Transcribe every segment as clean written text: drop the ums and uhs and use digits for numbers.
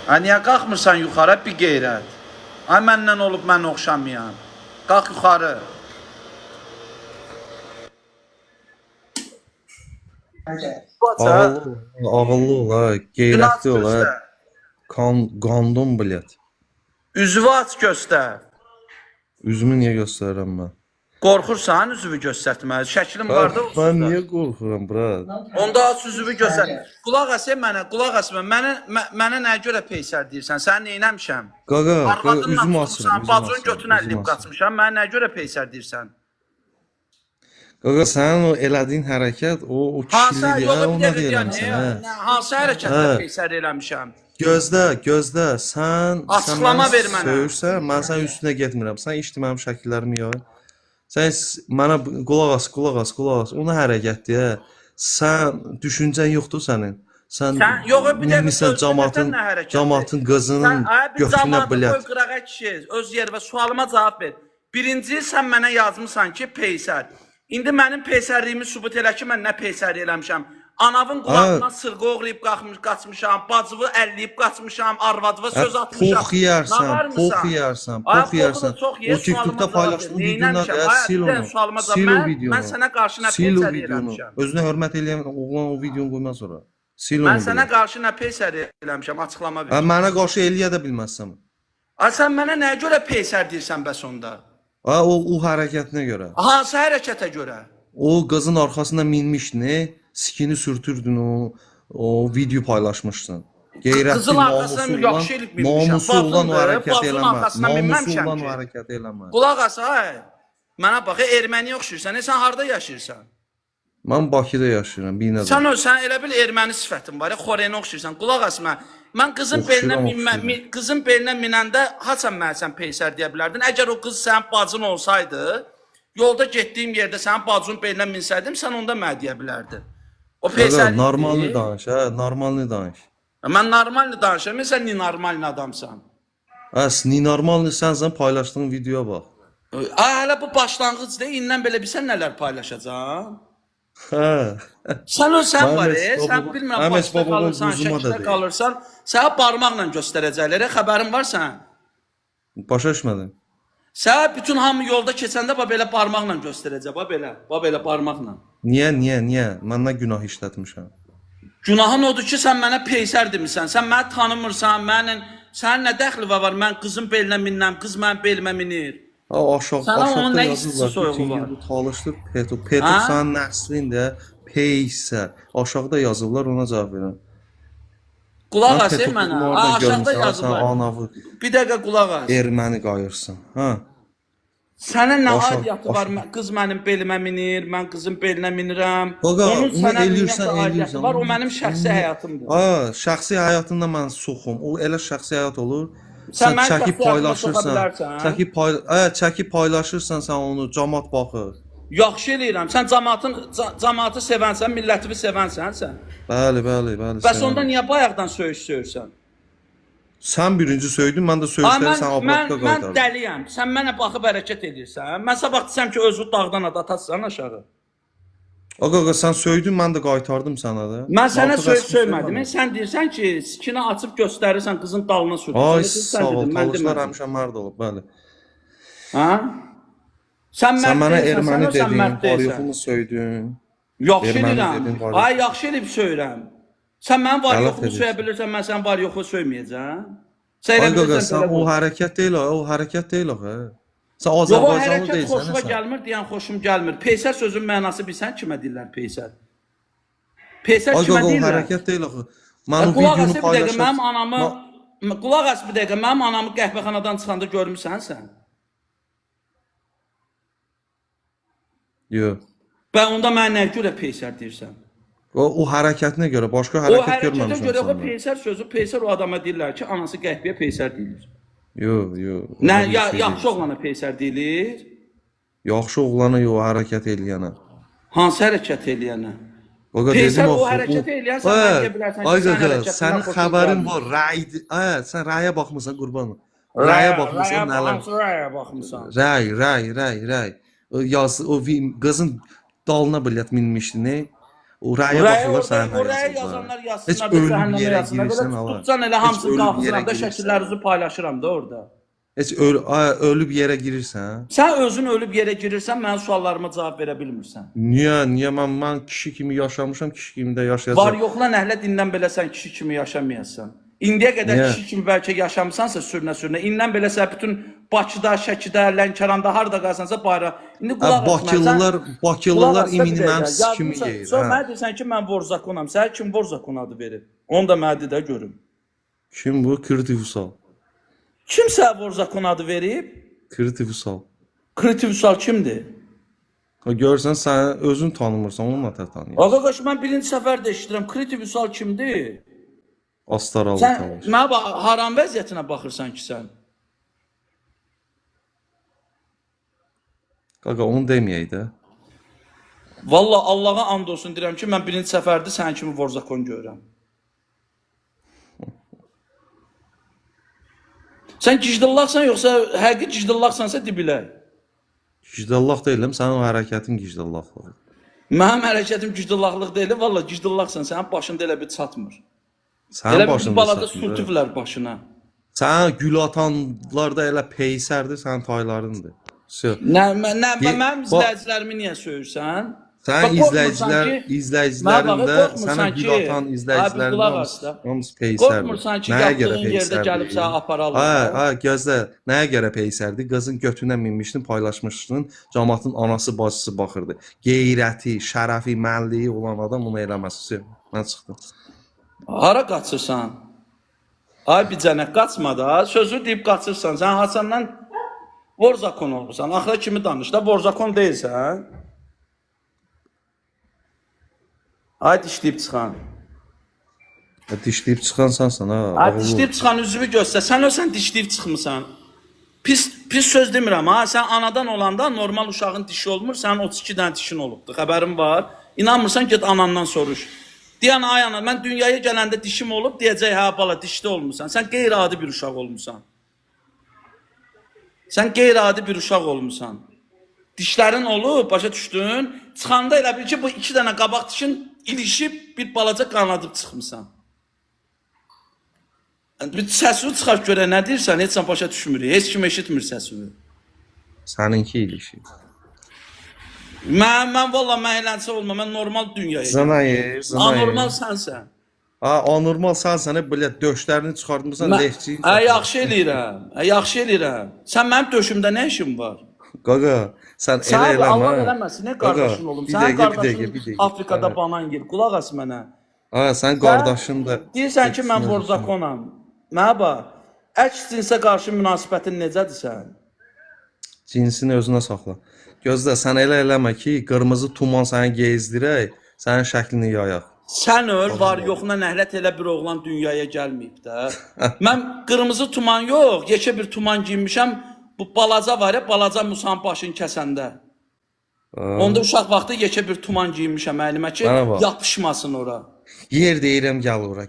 Ay niyə qalxmırsan yuxarı bir qeyrət? Ay məndən olub mən oxşamayam. Qalx yuxarı. Ağıllı ol ha, qeyrətli ol ha. Qandon bilet. Üzvü aç göstər. Üzümü niyə göstərirəm mən? Qorxursan üzvü göstərməyə. Şəklim var da olsun. Mən niyə qorxuram, brat? Onda aç üzvü göstər. Qulaq as mənə, qulaq as mənə nəyə görə peysər deyirsən? Sən neynəmişəm? Qaqa, Arvadınla üzüm tutmuşsan, asıram. bacın götünə əlib qaçmışam. Mənə nəyə görə peysər deyirsən? Qaqa, sənin o elədiyin hərəkət, o kişilik ya, ona deyirəm sənə. Hansı hərəkətdə peysər eləmişəm? Gözlə, sən Açıqlama ver mənə. Söyürsən, mən sənin üstünə getmirəm. Sən içdi mənim şəkillərimi yay. Sən mənə qulaq as. Ona hərəkətdir. Sən düşüncən yoxdur sənin. Sən yox, bir dəqiqə cəmaatın qızının götünə bilət. Qırağa kişi, öz yerə sualıma cavab ver. Birinci sən mənə yazmısan ki, peysər. İndi mənim peysərliyimi sübut elə ki, mən nə peysər eləmişəm. Anavın qulağına sırğı oğrayıb qaçmışam, bacıvı əlləyib qaçmışam, arvadıva söz atmışam. Pox yeyərsən. O TikTokda paylaşdığın videolar sil onu. Sil o videonu. Mən sənə qarşı nə peysər eləmişəm. Özünə hörmət eləyən oğlan o videonu qoymaz ora. Sil onu. Mən sənə qarşı nə peysər eləmişəm, açıqlama ver. Mənə qarşı eləyə də bilməzsən. Sən mənə nəyə görə peysər deyirsən bəs onda? O hərəkətinə görə. Hansı hərəkətə görə? O qızın arxasına minmişdin, skini sürtürdün, o video paylaşmışsın. Qeyrətli, namusu olan o hərəkət eləmə. Qulaq as, mənə bax, erməniyə oxşuyursan, sən harada yaşayırsan? Mən Bakıda yaşayıram, Binədə. Sən elə bil erməni sifətin var, xoreyinə oxşuyursan. Qulaq as, mən qızın belinə minəndə haçan mənə sən peysər deyə bilərdin. Əgər o qız sənin bacın olsaydı, yolda getdiyim yerdə sənin bacının belinə minsəydim, sən onda mənə deyə bilərdin. O peysərlik deyil. Normalni danış, normalni danış. Mən normalni danışıram, sən nenormalni adamsan. Nenormalni sənsən, paylaşdığın videoya bax. Hələ bu başlanğıcdır, indən belə bilsən nələr paylaşacaq? Sən var, sən bilmirəm, başda qalırsan, şəkildə qalırsan, sənə barmaqla göstərəcəklər, xəbərin var sən? Başa düşmədim. Sənə bütün hamı yolda keçəndə belə barmaqla göstərəcək, belə barmaqla. Niyə? Mən nə günah işlətmişəm? Günahın odur ki, sən mənə peysər demirsən, sən məni tanımırsan, sənin nə dəxli var, mən qızın belinə minəm, qız mənim belimə minir. Aşağıda yazırlar, bütün yeri talışdır, Petuk sənin nəslində peysər. Aşağıda yazırlar, ona cavab verin. Qulaq as mənə, aşağıda yazırlar. Bir dəqiqə qulaq as. Erməni qayırsan, Sənə nə aidiyyatı var, qız mənim belimə minir, mən qızın belinə minirəm. Onun sənə aidiyyatı var, o mənim şəxsi həyatımdır. Şəxsi həyatında mən soxum, o elə şəxsi həyat olur. Sən çəkib paylaşırsan, sən onu cəmaat baxır. Yaxşı eləyirəm, sən cəmaatı sevənsən, millətini sevənsən sən. Bəli. Bəs onda niyə bayaqdan söyürsən? Sən birinci söydün, mən də söyüşləri sən abrakda qaytardım. Mən dəliyəm, sən mənə baxıb hərəkət edirsən. Mən sabah desəm ki, özü dağdan atasın aşağı. Qaqa, sən söydün, mən də qaytardım sənə də. Mən sənə söymədim. Sən deyirsən ki, sikini açıb göstərirsən, qızın dalına sürtürsən. Ay, sağ ol, talışlar həmişə mərd olub, bəli. Sən mənə erməni dedin, var-yoxumu söydün. Yaxşı eləyirəm. Ay, yaxşı eləyib söyləyirəm. Sən mənim var-yoxumu söyə bilirsən, mən sən var-yoxu söyməyəcəm. Ay, qaqa, sən o hərəkət deyil, Sən Azərbaycanlı deyilsən. Yox, hərəkət xoşuma gəlmir, deyən xoşum gəlmir. Peysər sözün mənası bilsən kimə deyirlər peysər? Peysər kimə deyirlər? Ay, qaqa, o hərəkət deyil axı. Mən o videonu paylaşdım. Qulaq as bir dəqiqə, mənim anamı qəhvəxanadan çıxanda görmüsən sən? Yox. Bən onda mənə nə görə peysər deyirsən? O hərəkətinə görə, başqa hərəkət görməmişəm. O hərəkətə görə o peysər sözü, peysər o adama deyirlər ki, anası qəhviyə peysər deyilir. Yox. Yaxşı oğlana peysər deyilir? Yaxşı oğlana yox, hərəkət eləyənə. Hansı hərəkət eləyənə? Peysər o hərəkət eləyən, sən mən deyə bilərsən ki, sən hərəkətindən sənin xəbərin var, sən rəyə baxmısan qurbanım. Rəyə baxmısan, nələr? Rəyə baxmısan. Rəy. O qızın dalına bilət minmişdi, ne? Rəyə baxırlar sənin Oraya həyatında. yazanlar Heç yazsınlar da ölü bir cəhənnəmə yerə yazsınlar. girirsən, Belə Allah. tutsan elə Heç hamısını ölü bir yerə qalxıram da girirsən. şəkillərinizi paylaşıram da orada. Heç ölü bir yerə girirsən? Sən özün ölüb yerə girirsən, mənim suallarıma cavab verə bilmirsən. Niyə mən kişi kimi yaşamışam, kişi kimi də yaşayacağam. Var yoxla nəhlə dindən belə sən kişi kimi yaşamayasan. İndiyə qədər Niyə? kişi kimi bəlkə yaşamısansa sürünə-sürünə, indən belə sən bütün Bakıda, Şəkidə, Lənkəranda harda qalsansa bayra. İndi qulaq as Bakılılar qulaq as da imini bir mənim dəqiqə. kimi Yazmısan, yeyir. sonra mənə deyirsən ki, mən Vorzakonam. Sənə kim Vorzakon adı verib? Onu da mənə de də görüm. Kim bu? Kritivusal. Kim sənə Vorzakon adı verib? Kritivusal. Kritivusal kimdir? Görsən sən özün tanımırsan, onu da tanıyırsan. Ağaqaş, mən birinci səfər də eşidirəm. Kritivusal kimdir? Astaralı Sən tanış. mənə haram vəziyyətinə baxırsan ki sən. Qaqa onu deməyək də. Valla Allah'a and olsun deyirəm ki, mən birinci səfərdə sənin kimi Vorzakon görürəm. Sən gicdillaqsan yoxsa həqiqi gicdillaqsansa dibilək. Gicdallaq deyiləm, sənin o hərəkətin gicdallaqlığı. Mənim hərəkətim gicdillaqlıq deyil, valla gicdillaqsan, sənin başında elə bir çatmır. Sənin Elə bir başında balaca satmır. sürtüblər başına. Sən gül atanlar da elə peysərdir, sənin taylarındır. Mənim izləyicilərimi niyə söyürsən? Sən izləyicilərin də sənə gül atan izləyicilərin hamısı peysərdir. Qorxmursan ki, yaptığın yerdə gəlib sənə apararlar. Gözlə, nəyə görə peysərdir? Qızın götünə minmişdin, paylaşmışdın, cəmaatın anası, bacısı baxırdı. Qeyrəti, şərəfi, mənliyi olan adam onu eləməz. Mən çıxdım. Hara qaçırsan? Ay bir cənək qaçma da, sözü deyib qaçırsan. Sən Hasandan Vorzakon olursan. Axıra kimi danış da, Vorzakon deyilsən. Ay dişləyib çıxan. Dişləyib çıxansansan ha. Ay dişləyib çıxan üzvü göstər. Sən ölsən dişləyib çıxmısan. Pis söz demirəm ha. Sən anadan olanda normal uşağın dişi olmur, sənin 32 dənə dişin olubdur. Xəbərin var. İnanmırsan get anandan soruş. Deyən ay ana, mən dünyaya gələndə dişim olub, deyəcək hə bala dişli olmusan. Sən qeyri-adi bir uşaq olmusan. Sən qeyri-adi bir uşaq olmusan. Dişlərin olub, başa düşdün? Çıxanda elə bil ki, bu 2 dənə qabaq dişin ilişib bir balaca qanadıb çıxmısan. Bir səsini çıxar görə nə deyirsən, heç sən başa düşmürük. Heç kim eşitmir səsini. Səninki ilişib. Mən valla mən elənsə olma, mən normal dünyaya Zınayır. Anormal sənsən. Anormal sənsən, belə döşlərini çıxartmırsan, lehçiyi. Yaxşı eləyirəm, yaxşı eləyirəm. Sən mənim döşümdə nə işin var? Qaqa, sən elə eləmə. Allah eləməsin, nə qardaşın olum? Sən qardaşın Afrikada banan yer, qulaq as mənə. Sən qardaşın da... Deyirsən ki, mən Vorzakonam. Mənə bax, əks cinsə qarşı münasibətin necədir sən? Cinsini özünə saxla. Gözlə, sən elə eləmə ki, qırmızı tuman səni gezdirək, sənin şəklini yayaq. Sən öl, var yoxuna nəhlət elə bir oğlan dünyaya gəlməyib də. Mən qırmızı tuman yox, yekə bir tuman giymişəm. Bu balaca var ya, balaca Musanın başını kəsəndə. Onda uşaq vaxtı yekə bir tuman giymişəm əlimə ki, yapışmasın ora. Yer deyirəm, gəl ora.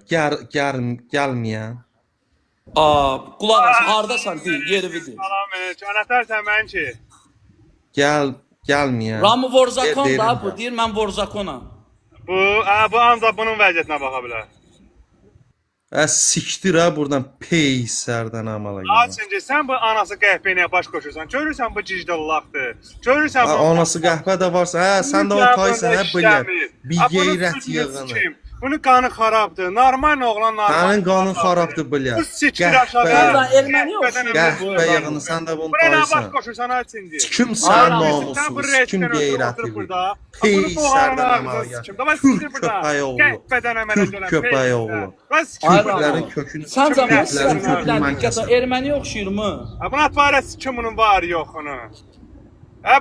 Gəlməyən. Qulaq as, hardasan deyil, yeri deyil. Salam, anahtar sən mən ki. Gəlməyən. Ramı Vorzakon da bu, deyir mən Vorzakonam. Bu ancaq bunun vəziyyətinə baxa bilər. Siktir ha buradan peysərdən amala gəlir. Açıncı, sən bu anası qəhvəyə baş qoşursan. Görürsən bu cicdallaqdır. Görürsən bu... Anası qəhvə də varsa, sən də o taysan, bir qeyrət yığını. Bunun qanı xarabdır. Normal oğlan normal. Sənin qanın xarabdır bilyə. Erməni yoxsun. Qəhvə yığını, sən də bunu taysan. Buraya baş qoşursan açıncı. Kim sən namussuz, kim qeyrətli. Peysərdən amala gəlir. Türk köpəyi oğlu. Türk köpəyi oğlu. Türklərin kökünü. Sən cəmiyyətlərin erməni oxşuyurmu? Buna atbarəsi kim bunun var yoxunu?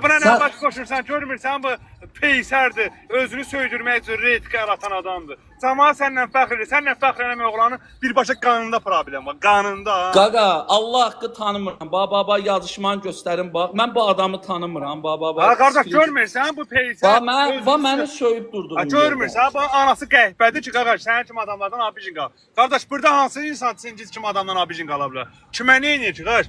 Buna nə baş qoşursan, görmürsən bu peysərdir, özünü söydürmək üçün reytka yaratan adamdır. Cəmaət səndən fəxr edir, səndən fəxr eləmək oğlanın birbaşa qanında problem var, qanında. Qaqa, Allah haqqı tanımıram, baba yazışmanı göstərin, bax, mən bu adamı tanımıram, baba. Qardaş, görmürsən bu peysər? Məni söyüb durdurun. Görmürsən, bu anası qəhbədir ki, qardaş, sənin kimi adamlardan abijin qal. Qardaş, burada hansı insan siz kimi adamdan abijin qala bilər? Kimə nə edir ki, qardaş?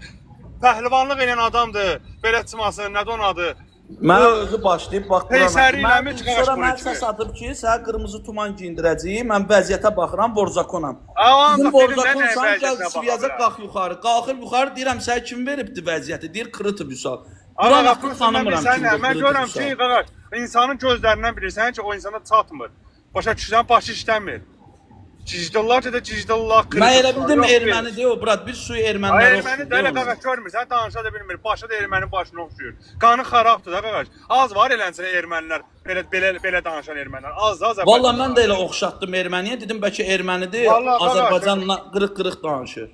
Pəhlivanlıq edən adamdır, belə çıxmasın, nədə onadır? Mən özü başlayıb bax Peysəri ilə mi Mən çıxarış sonra bunu mən kimi? səs atıb ki, sənə qırmızı tuman giyindirəcəyik. Mən vəziyyətə baxıram, borzakonam. Aman Bizim dedim, borzakon nə sən gəl vəziyyətinə Siviyazə baxıram. qalx yuxarı. Qalxır yuxarı deyirəm sənə kim veribdi vəziyyəti? Deyir Krıtı Vüsal. Ana Buranı baxırsan tanımıram kimdir mən Krıtı görürəm ki, Vüsal. qardaş, insanın gözlərindən bilirsən ki, o insana çatmır. Başa düşürsən, başı işləmir. Cicdillah da cicdillah kırık. Mən elə bildim erməni deyil o brat. Bir suyu ermənilər Erməni də elə qaqaş görmürsən, danışa da bilmir. Başı da ermənin başına oxşuyur. Qanı xarabdır da qaqaş. Az var eləncə ermənilər, belə danışan ermənilər. Az. Valla mən də elə oxşatdım erməniyə. Dedim bəlkə ermənidir. Vallahi qaqaş, Azərbaycanla qırıq-qırıq danışır.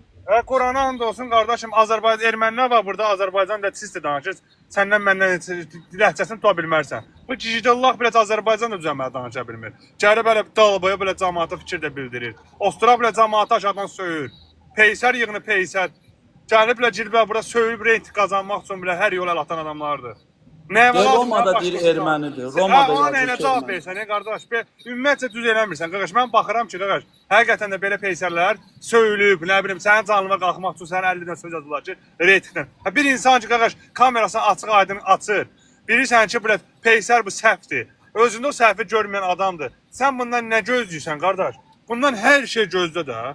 Qurana and olsun qardaşım, Azərbaycan ermənilər var burada, Azərbaycan da çistir danışır. Səndən məndən ləhcəsini tuta bilmərsən. Bu cicdillah biraz Azərbaycan da düzəməli danışa bilmir. Gəlib belə dalboya belə cəmaata fikir də bildirir. Ostura belə cəmaata aşağıdan söyür. Peysər yığını peysər. Gəlib belə cilbə bura söyüb reyting qazanmaq üçün belə hər yol əl atan adamlardır. Nə var? Romada deyir ermənidir. Romada ona elə yazır cavab ki, versən, qardaş. Ümumiyyətcə düz eləmirsən, qardaş. Mən baxıram ki, qardaş, həqiqətən də belə peysərlər söyülüb, nə bilim, sənin canlıma qalxmaq üçün sənin 50-dən söz yazırlar ki, reytingdən. Bir insan ki, qardaş, kamerasını açıq-aydın açır. Bilirsən ki, belə peysər bu səhvdir. Özündə o səhvi görməyən adamdır. Sən bundan nə gözləyirsən, qardaş? Bundan hər şey gözlə də.